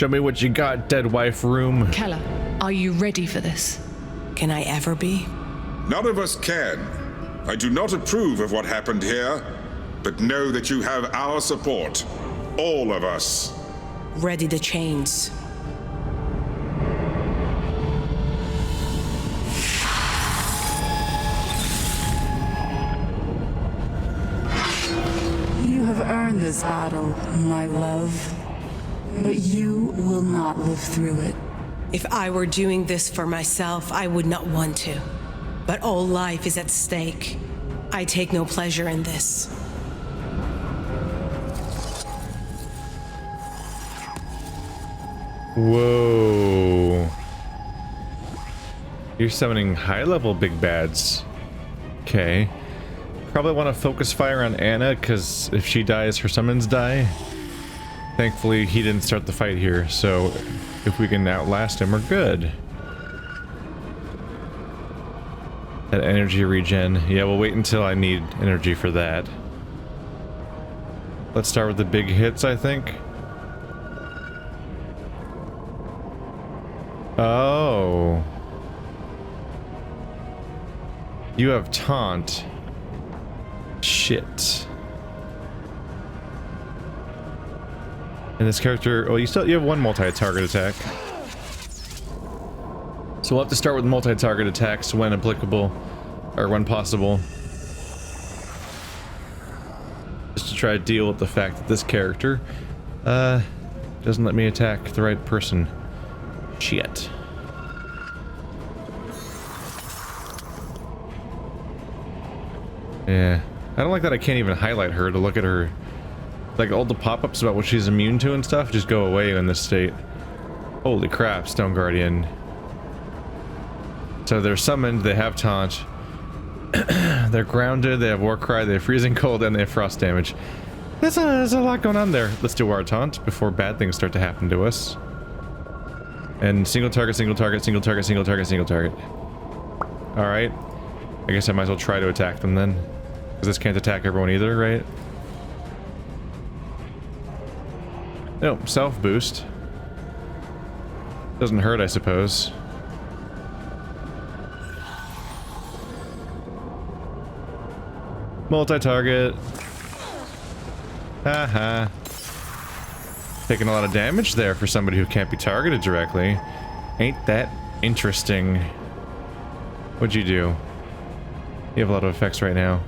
Show me what you got, dead wife room. Keller, are you ready for this? Can I ever be? None of us can. I do not approve of what happened here, but know that you have our support. All of us. Ready the chains. You have earned this battle, my love. But you will not live through it. If I were doing this for myself, I would not want to. But all life is at stake. I take no pleasure in this. Whoa. You're summoning high-level big bads. Okay. Probably want to focus fire on Anna, because if she dies, her summons die. Thankfully, he didn't start the fight here, so if we can outlast him, we're good. That energy regen. Yeah, we'll wait until I need energy for that. Let's start with the big hits, I think. Oh. You have taunt. Shit. And this character, well, you have one multi-target attack. So we'll have to start with multi-target attacks when applicable, or when possible. Just to try to deal with the fact that this character, doesn't let me attack the right person. Shit. Yeah. I don't like that I can't even highlight her to look at her. Like, all the pop-ups about what she's immune to and stuff just go away in this state. Holy crap, Stone Guardian. So they're summoned, they have taunt. They're grounded, they have war cry, they have freezing cold, and they have frost damage. There's a lot going on there. Let's do our taunt before bad things start to happen to us. And single target, single target, single target, single target, single target. Alright. I guess I might as well try to attack them then. Because this can't attack everyone either, right? No, self boost. Doesn't hurt, I suppose. Multi-target. Haha. Taking a lot of damage there for somebody who can't be targeted directly. Ain't that interesting? What'd you do? You have a lot of effects right now.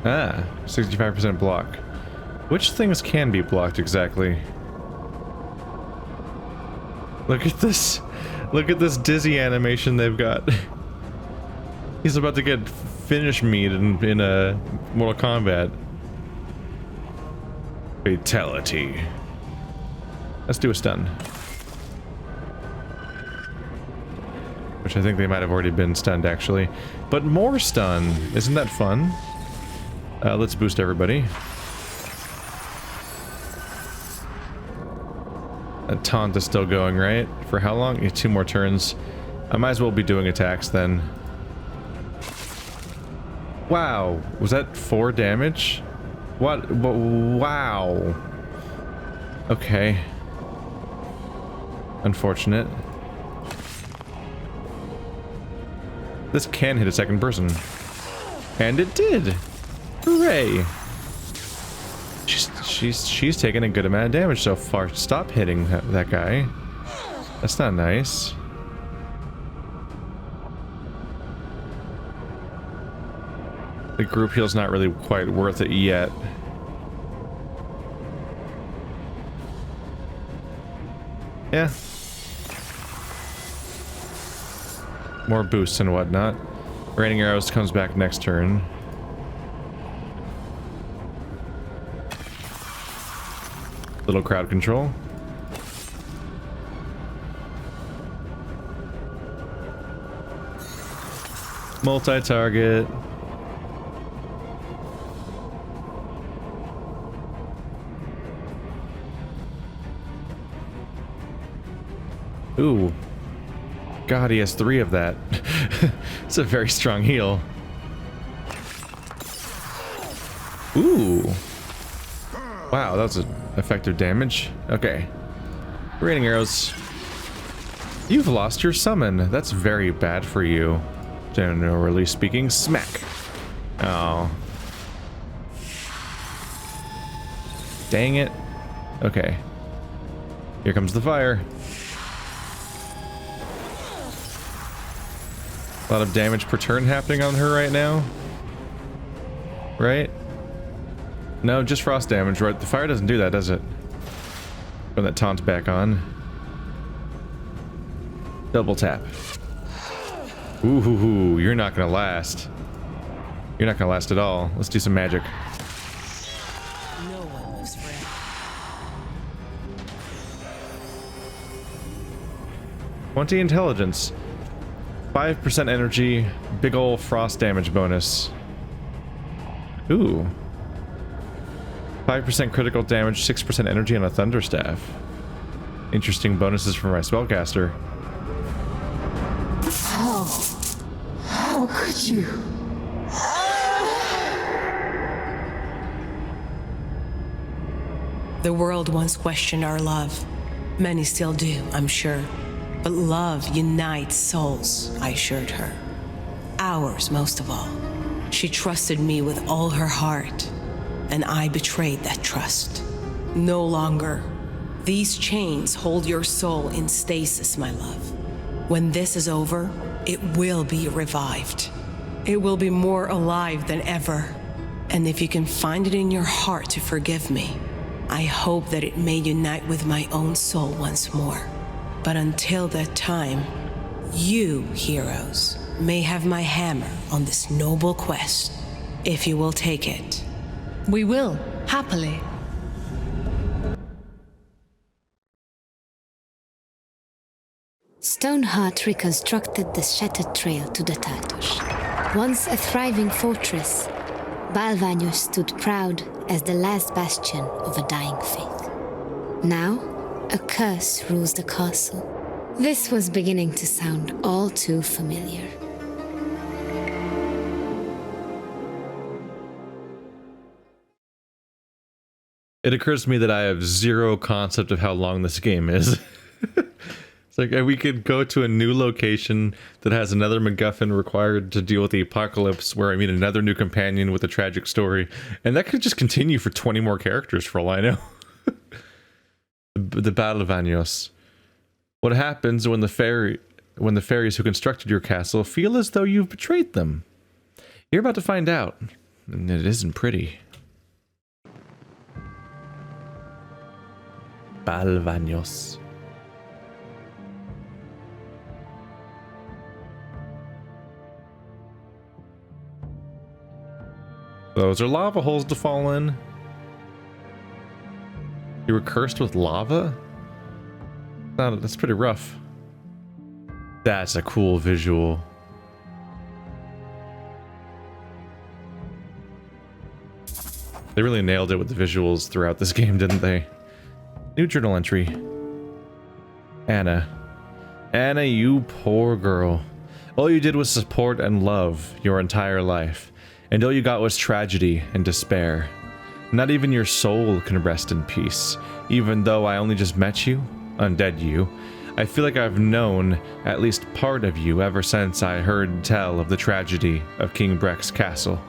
Ah, 65% block. Which things can be blocked exactly? Look at this. Look at this dizzy animation they've got. He's about to get finish meat in a Mortal Kombat. Fatality. Let's do a stun. Which I think they might have already been stunned, actually. But more stun! Isn't that fun? Let's boost everybody. That taunt is still going, right? For how long? Yeah, 2 more turns. I might as well be doing attacks then. Wow. Was that 4 damage? What? Wow. Okay. Unfortunate. This can hit a second person. And it did! Hooray! She's taken a good amount of damage so far. Stop hitting that guy. That's not nice. The group heal's not really quite worth it yet. Yeah. More boosts and whatnot. Raining arrows comes back next turn. Little crowd control. Multi-target. Ooh. God, he has 3 of that. It's a very strong heal. Ooh. Wow, that was effective damage. Okay. Raining arrows. You've lost your summon. That's very bad for you. Generally speaking. Smack. Oh. Dang it. Okay. Here comes the fire. A lot of damage per turn happening on her right now. Right? No, just frost damage, right? The fire doesn't do that, does it? Put that taunt back on. Double tap. Ooh, you're not gonna last. You're not gonna last at all. Let's do some magic. No one lives forever. 20 intelligence. 5% energy. Big ol' frost damage bonus. Ooh. 5% critical damage, 6% energy on a thunderstaff. Interesting bonuses for my spellcaster. How could you? The world once questioned our love. Many still do, I'm sure. But love unites souls, I assured her. Ours, most of all. She trusted me with all her heart, and I betrayed that trust. No longer. These chains hold your soul in stasis, my love. When this is over, it will be revived. It will be more alive than ever. And if you can find it in your heart to forgive me, I hope that it may unite with my own soul once more. But until that time, you, heroes, may have my hammer on this noble quest, if you will take it. We will, happily. Stoneheart reconstructed the shattered trail to the Tartosh. Once a thriving fortress, Balvanyo stood proud as the last bastion of a dying faith. Now, a curse rules the castle. This was beginning to sound all too familiar. It occurs to me that I have zero concept of how long this game is. It's like we could go to a new location that has another MacGuffin required to deal with the apocalypse, where I meet another new companion with a tragic story, and that could just continue for 20 more characters for all I know. The Battle of Anyos. What happens when the fairies who constructed your castle feel as though you've betrayed them? You're about to find out, and it isn't pretty. Battle of Anyos. Those are lava holes to fall in. You were cursed with lava? That's pretty rough. That's a cool visual. They really nailed it with the visuals throughout this game, didn't they? New journal entry. Anna. Anna, you poor girl. All you did was support and love your entire life. And all you got was tragedy and despair. Not even your soul can rest in peace. Even though I only just met you, undead you, I feel like I've known at least part of you ever since I heard tell of the tragedy of King Breck's castle.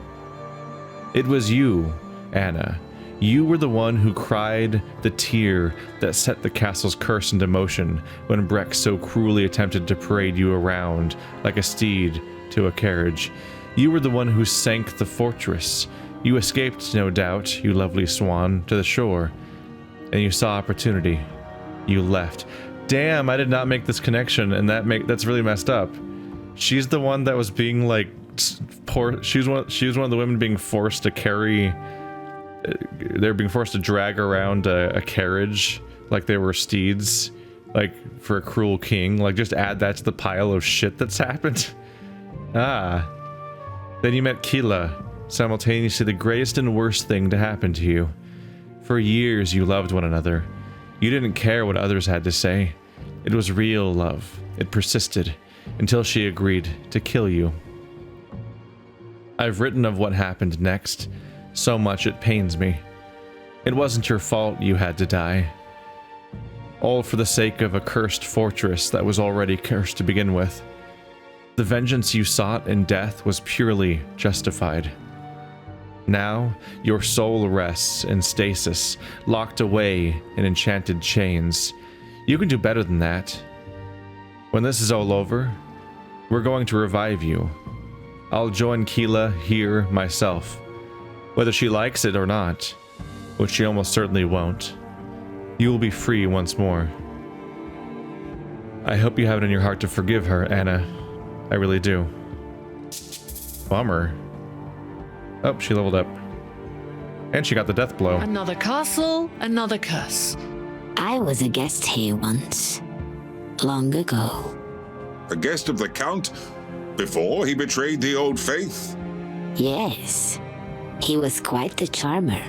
It was you, Anna. You were the one who cried the tear that set the castle's curse into motion when Breck so cruelly attempted to parade you around like a steed to a carriage. You were the one who sank the fortress. You escaped, no doubt, you lovely swan, to the shore. And you saw opportunity. You left. Damn, I did not make this connection, and that's really messed up. She's the one that was being like poor. She was one of the women being forced to carry. They're being forced to drag around a carriage like they were steeds, like for a cruel king. Like, just add that to the pile of shit that's happened. Ah. Then you met Kila, simultaneously the greatest and worst thing to happen to you. For years you loved one another. You didn't care what others had to say. It was real love. It persisted until she agreed to kill you. I've written of what happened next, so much it pains me. It wasn't your fault you had to die. All for the sake of a cursed fortress that was already cursed to begin with. The vengeance you sought in death was purely justified. Now, your soul rests in stasis, locked away in enchanted chains. You can do better than that. When this is all over, we're going to revive you. I'll join Keela here myself. Whether she likes it or not, which she almost certainly won't, you will be free once more. I hope you have it in your heart to forgive her, Anna. I really do. Bummer. Oh, she leveled up. And she got the death blow. Another castle, another curse. I was a guest here once. Long ago. A guest of the Count before he betrayed the old faith? Yes. He was quite the charmer.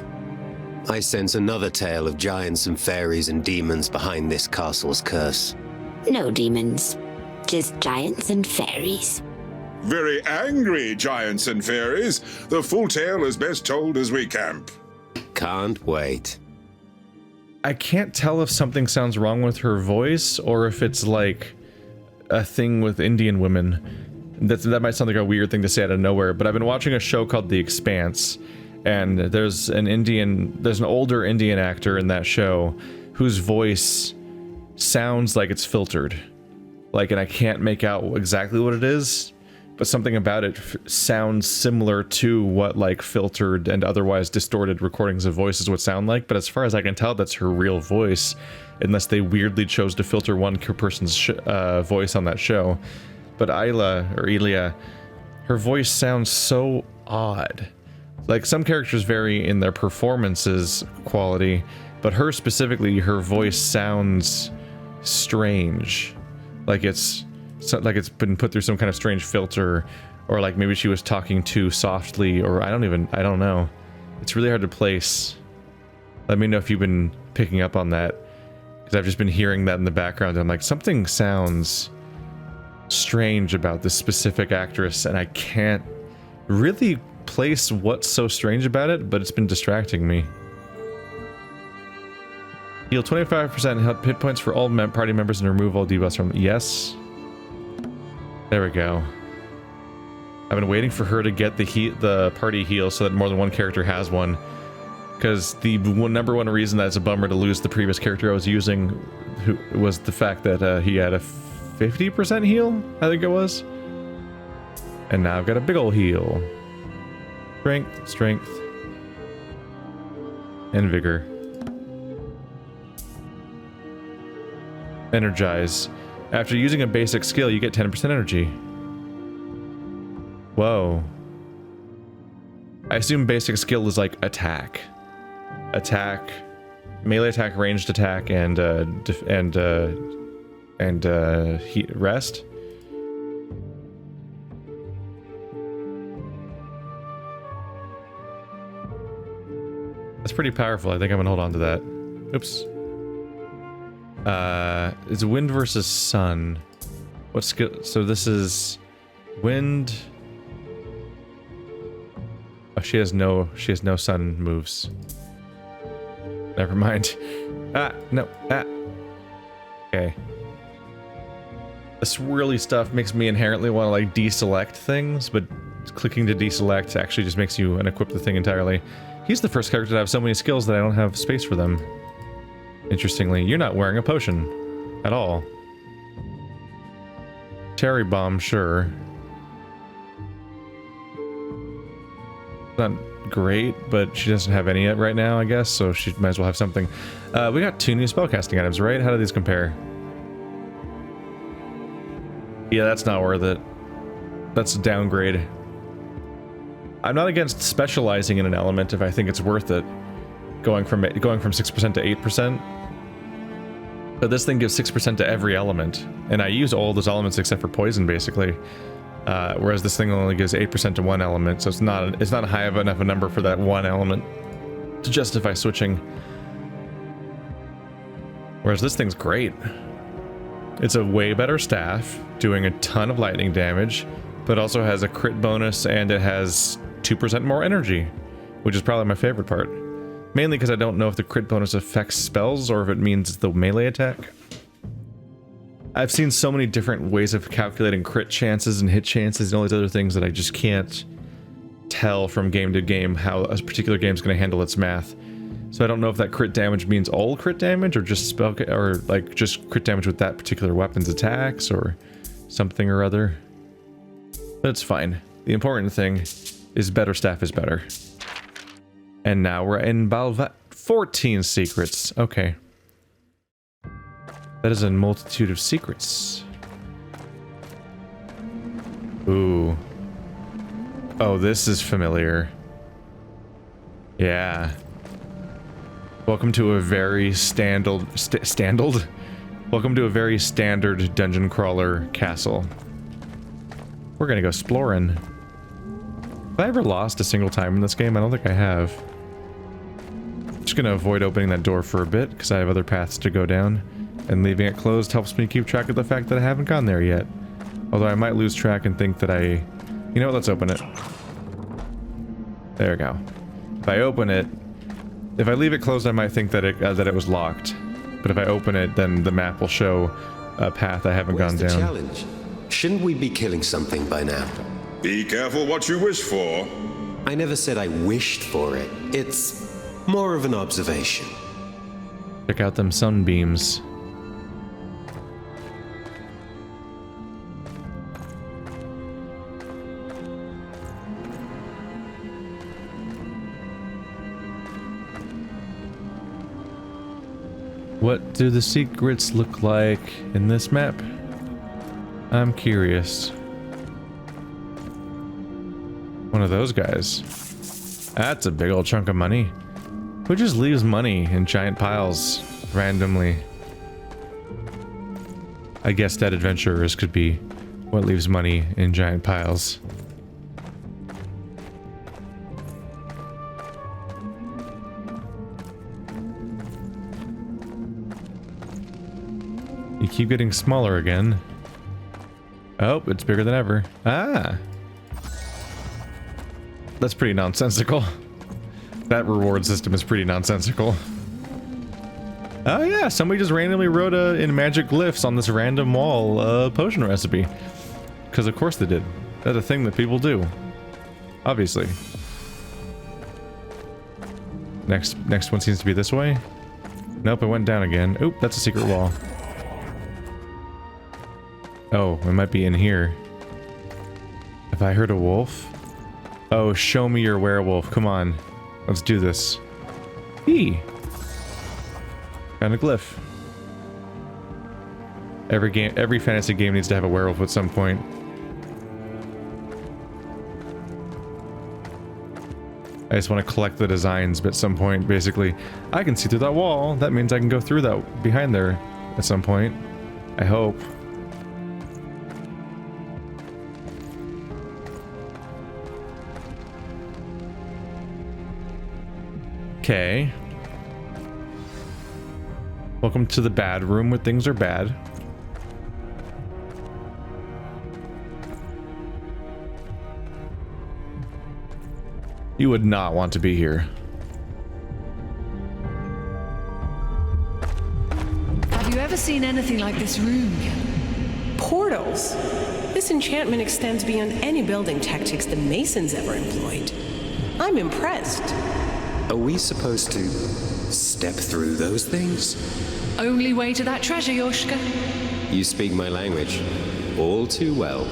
I sense another tale of giants and fairies and demons behind this castle's curse. No demons. Just giants and fairies. Very angry giants and fairies. The full tale is best told as we camp. Can't wait. I can't tell if something sounds wrong with her voice or if it's like a thing with Indian women. That might sound like a weird thing to say out of nowhere, but I've been watching a show called The Expanse, and there's an older Indian actor in that show whose voice sounds like it's filtered. Like, and I can't make out exactly what it is, but something about it sounds similar to what like filtered and otherwise distorted recordings of voices would sound like. But as far as I can tell, that's her real voice, unless they weirdly chose to filter one person's voice on that show. But Elia, her voice sounds so odd. Like, some characters vary in their performances quality, but her specifically, her voice sounds strange. Like it's been put through some kind of strange filter, or like maybe she was talking too softly, or I don't know. It's really hard to place. Let me know if you've been picking up on that, because I've just been hearing that in the background. And I'm like, something sounds strange about this specific actress, and I can't really place what's so strange about it, but it's been distracting me. Heal 25% hit points for all party members and remove all debuffs from... Yes. There we go. I've been waiting for her to get the party heal so that more than one character has one. Because the number one reason that it's a bummer to lose the previous character I was using was the fact that he had a 50% heal, I think it was. And now I've got a big ol' heal. Strength, and vigor. Energize. After using a basic skill, you get 10% energy. Whoa. I assume basic skill is like attack. Melee attack, ranged attack, and rest. That's pretty powerful. I think I'm gonna hold on to that. Oops. It's wind versus sun. What skill? So this is wind. Oh, she has no sun moves. Never mind. No. Okay. The swirly stuff makes me inherently want to like deselect things, but clicking to deselect actually just makes you unequip the thing entirely. He's the first character to have so many skills that I don't have space for them. Interestingly, you're not wearing a potion at all. Cherry bomb, sure. Not great, but she doesn't have any yet right now, I guess, so she might as well have something. We got 2 new spellcasting items, right? How do these compare? Yeah, that's not worth it. That's a downgrade. I'm not against specializing in an element if I think it's worth it. Going from 6% to 8%. But this thing gives 6% to every element, and I use all those elements except for poison, basically. Whereas this thing only gives 8% to one element, so it's not high enough a number for that one element to justify switching. Whereas this thing's great. It's a way better staff, doing a ton of lightning damage, but also has a crit bonus, and it has 2% more energy, which is probably my favorite part. Mainly because I don't know if the crit bonus affects spells or if it means the melee attack. I've seen so many different ways of calculating crit chances and hit chances and all these other things that I just can't tell from game to game how a particular game's going to handle its math. So I don't know if that crit damage means all crit damage or just spell or like just crit damage with that particular weapon's attacks or something or other. But it's fine. The important thing is better staff is better. And now we're in Ballard. 14 secrets. Okay. That is a multitude of secrets. Ooh. Oh, this is familiar. Yeah. Welcome to a very Welcome to a very standard dungeon crawler castle. We're gonna go exploring. Have I ever lost a single time in this game? I don't think I have. I'm just gonna avoid opening that door for a bit because I have other paths to go down. And leaving it closed helps me keep track of the fact that I haven't gone there yet. Although I might lose track and think that I... You know what, let's open it. There we go. If I open it... If I leave it closed, I might think that it was locked. But if I open it, then the map will show a path I haven't gone down. Challenge? Shouldn't we be killing something by now? Be careful what you wish for. I never said I wished for it. It's more of an observation. Check out them sunbeams. What do the secrets look like in this map? I'm curious. One of those guys. That's a big old chunk of money. Who just leaves money in giant piles randomly? I guess dead adventurers could be what leaves money in giant piles. You keep getting smaller again. Oh, it's bigger than ever. Ah! That's pretty nonsensical. That reward system is pretty nonsensical. Oh yeah, somebody just randomly wrote in magic glyphs on this random wall potion recipe. Because of course they did. That's a thing that people do. Obviously. Next one seems to be this way. Nope, it went down again. Oop, that's a secret wall. Oh, it might be in here. Have I heard a wolf? Oh, show me your werewolf. Come on. Let's do this. Eee. Found a glyph. Every fantasy game needs to have a werewolf at some point. I just want to collect the designs, but at some point, basically, I can see through that wall. That means I can go through that behind there at some point. I hope. Okay. Welcome to the bad room where things are bad. You would not want to be here. Have you ever seen anything like this room? Portals? This enchantment extends beyond any building tactics the Masons ever employed. I'm impressed. Are we supposed to step through those things? Only way to that treasure, Yoshka. You speak my language all too well.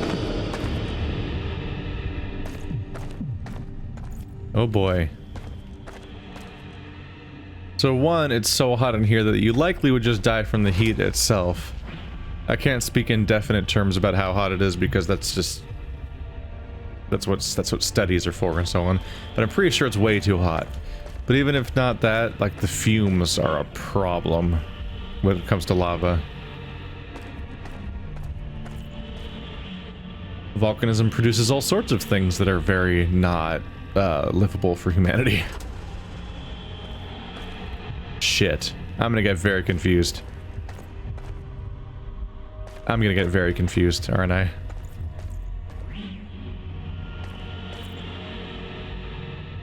Oh boy. So one, it's so hot in here that you likely would just die from the heat itself. I can't speak in definite terms about how hot it is because that's what studies are for and so on. But I'm pretty sure it's way too hot. But even if not that, like the fumes are a problem when it comes to lava. Volcanism produces all sorts of things that are very not livable for humanity. Shit. I'm gonna get very confused. I'm gonna get very confused, aren't I?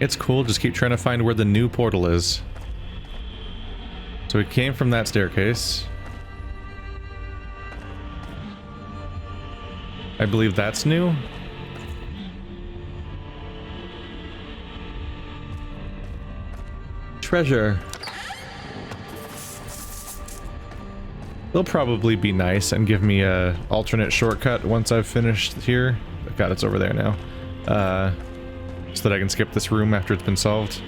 It's cool, just keep trying to find where the new portal is. So we came from that staircase. I believe that's new. Treasure. They'll probably be nice and give me a alternate shortcut once I've finished here. God, it's over there now. So that I can skip this room after it's been solved.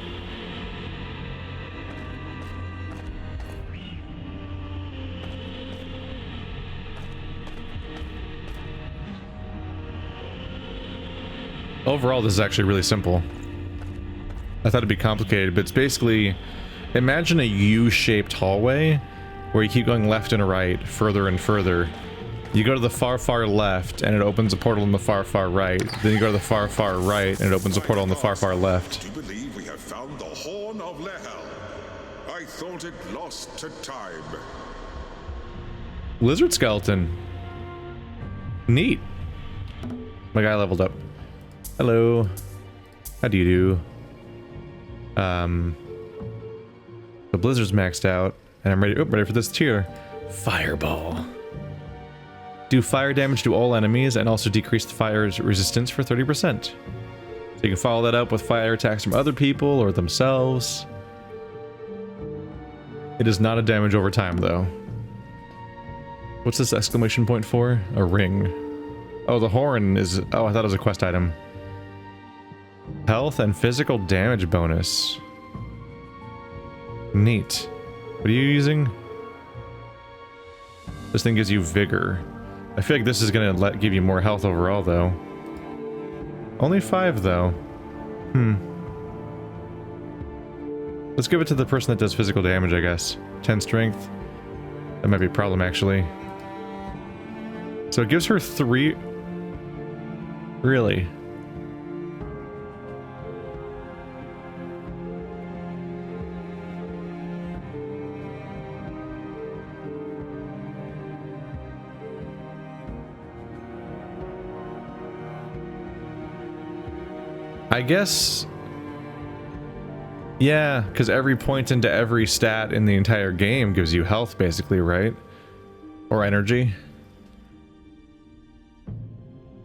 Overall, this is actually really simple. I thought it'd be complicated, but it's basically, imagine a U-shaped hallway where you keep going left and right, further and further. You go to the far, far left, and it opens a portal in the far, far right. Then you go to the far, far right, and it opens a portal in the far, far left. Do you believe we have found the Horn of Lehel? I thought it lost to time. Lizard skeleton. Neat. My guy leveled up. Hello. How do you do? The blizzard's maxed out, and I'm ready. Oh, ready for this tier. Fireball. Do fire damage to all enemies, and also decrease the fire's resistance for 30%. So you can follow that up with fire attacks from other people or themselves. It is not a damage over time, though. What's this exclamation point for? A ring. Oh, the horn is... Oh, I thought it was a quest item. Health and physical damage bonus. Neat. What are you using? This thing gives you vigor. I feel like this is gonna give you more health overall, though. Only 5, though. Let's give it to the person that does physical damage, I guess. 10 strength. That might be a problem, actually. So it gives her 3... Really? I guess... Yeah, because every point into every stat in the entire game gives you health, basically, right? Or energy.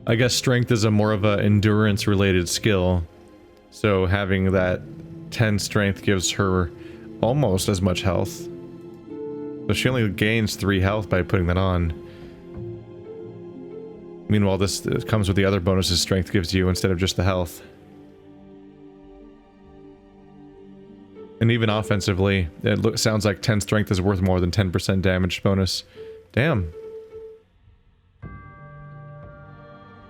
I guess strength is a more of a endurance-related skill. So having that 10 strength gives her almost as much health. So she only gains 3 health by putting that on. Meanwhile, this comes with the other bonuses strength gives you instead of just the health. And even offensively, it sounds like 10 strength is worth more than 10% damage bonus. Damn.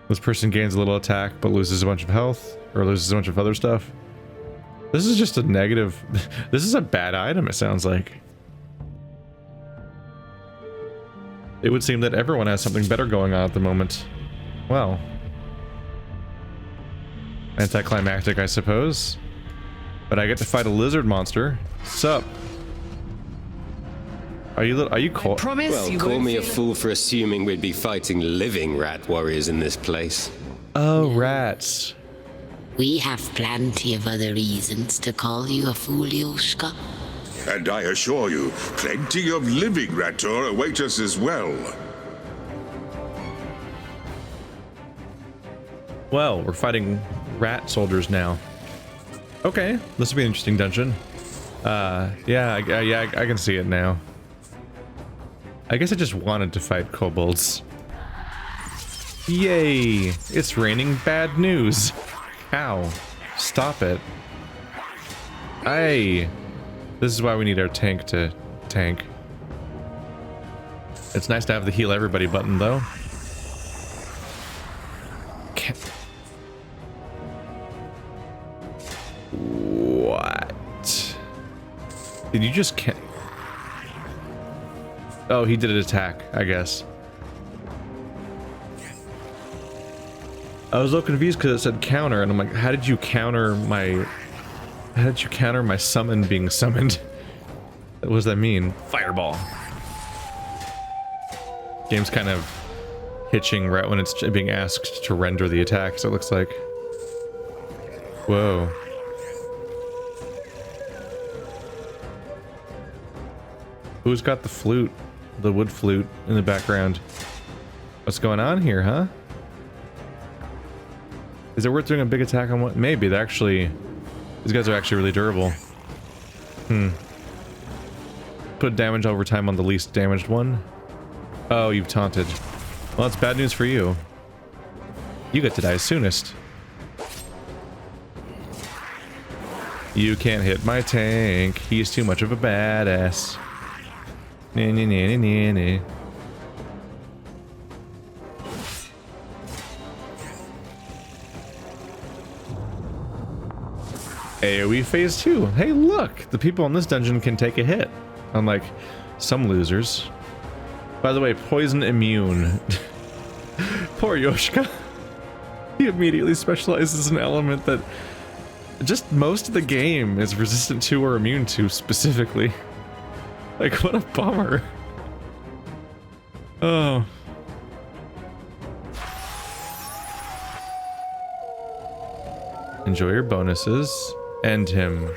This person gains a little attack, but loses a bunch of health, or loses a bunch of other stuff. This is just a negative... This is a bad item, it sounds like. It would seem that everyone has something better going on at the moment. Well. Anticlimactic, I suppose. But I get to fight a lizard monster. Sup? Are you cold? Promise Well, you call won't me a feel- fool for assuming we'd be fighting living rat warriors in this place. Oh, rats. We have plenty of other reasons to call you a fool, Yoshka. And I assure you, plenty of living Rator await us as well. Well, we're fighting rat soldiers now. Okay, this will be an interesting dungeon. Yeah, I can see it now. I guess I just wanted to fight kobolds. Yay! It's raining bad news. Ow. Stop it. Aye. This is why we need our tank to tank. It's nice to have the heal everybody button, though. What? Did you just can't? Oh, he did an attack, I guess. I was a little confused because it said counter, and I'm like, how did you counter my... How did you counter my summon being summoned? What does that mean? Fireball. Game's kind of hitching right when it's being asked to render the attack, so it looks like. Whoa. Who's got the flute? The wood flute in the background. What's going on here, huh? Is it worth doing a big attack on what? Maybe. They're actually... These guys are actually really durable. Put damage over time on the least damaged one. Oh, you've taunted. Well, that's bad news for you. You get to die soonest. You can't hit my tank. He's too much of a badass. Nee, nee, nee, nee, nee. AoE phase 2. Hey, look! The people in this dungeon can take a hit. Unlike some losers. By the way, poison immune. Poor Yoshka. He immediately specializes in an element that just most of the game is resistant to or immune to specifically. Like, what a bummer. Oh. Enjoy your bonuses. End him.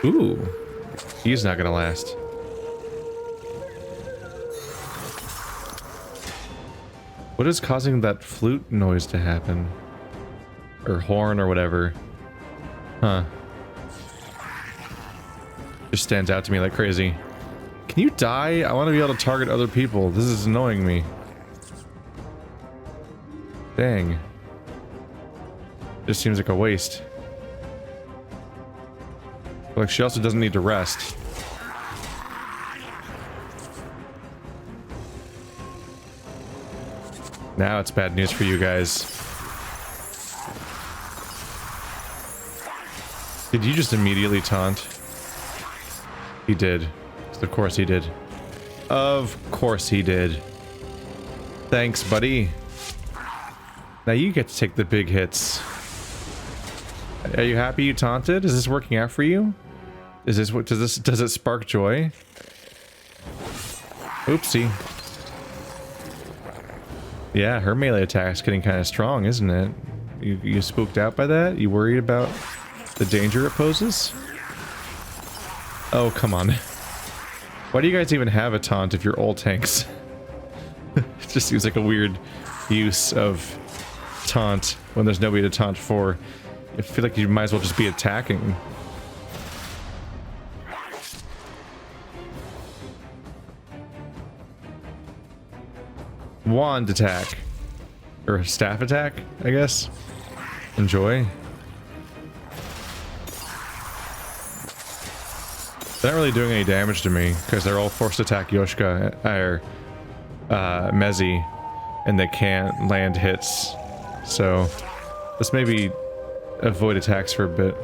Ooh. He's not gonna last. What is causing that flute noise to happen? Or horn or whatever. Huh. Just stands out to me like crazy. Can you die? I want to be able to target other people. This is annoying me. Dang. Just seems like a waste. Like, she also doesn't need to rest. Now it's bad news for you guys. Did you just immediately taunt? He did. Of course he did. Of course he did. Thanks, buddy. Now you get to take the big hits. Are you happy you taunted? Is this working out for you? Is this what does it spark joy? Oopsie. Yeah, her melee attack's getting kind of strong, isn't it? You spooked out by that? You worried about the danger it poses? Oh, come on. Why do you guys even have a taunt if you're all tanks? It just seems like a weird use of taunt when there's nobody to taunt for. I feel like you might as well just be attacking. Wand attack. Or staff attack, I guess. Enjoy. They're not really doing any damage to me, because they're all forced to attack Yoshka, or Mezzy, and they can't land hits. So, let's maybe avoid attacks for a bit.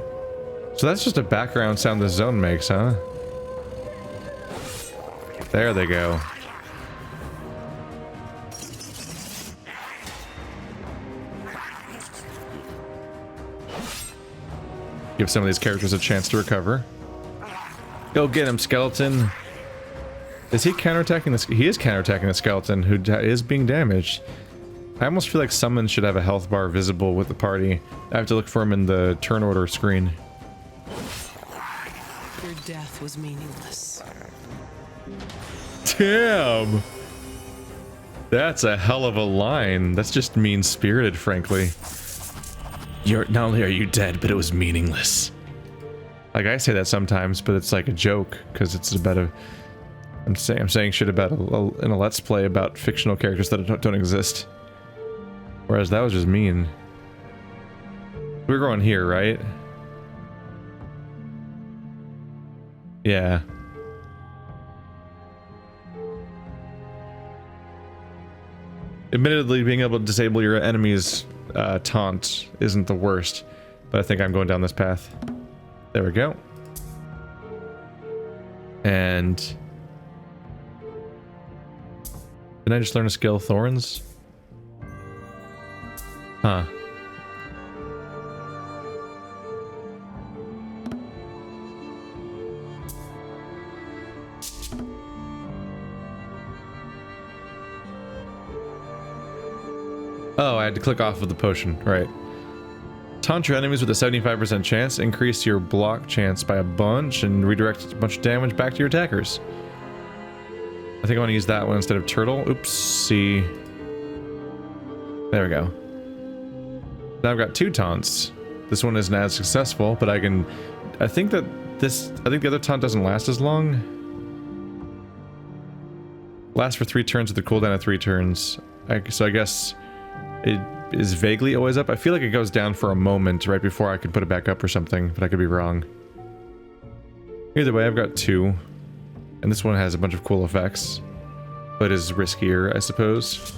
So that's just a background sound the zone makes, huh? There they go. Give some of these characters a chance to recover. Go get him, skeleton. Is he counterattacking this? He is counterattacking the skeleton who is being damaged. I almost feel like someone should have a health bar visible with the party. I have to look for him in the turn order screen. Your death was meaningless. Damn! That's a hell of a line. That's just mean-spirited, frankly. Not only are you dead, but it was meaningless. Like, I say that sometimes, but it's like a joke, because it's about a... I'm saying shit about in a Let's Play about fictional characters that don't exist. Whereas that was just mean. We're going here, right? Yeah. Admittedly, being able to disable your enemy's taunt isn't the worst, but I think I'm going down this path. There we go. And... Did I just learn a skill? Thorns? Huh. Oh, I had to click off of the potion, right. Taunt your enemies with a 75% chance, increase your block chance by a bunch, and redirect a bunch of damage back to your attackers. I think I want to use that one instead of turtle. Oopsie. There we go. Now I've got 2 taunts. This one isn't as successful, but I think the other taunt doesn't last as long. Lasts for 3 turns with a cooldown of 3 turns. So I guess it is vaguely always up. I feel like it goes down for a moment right before I can put it back up or something, but I could be wrong. Either way, I've got 2. And this one has a bunch of cool effects, but is riskier, I suppose.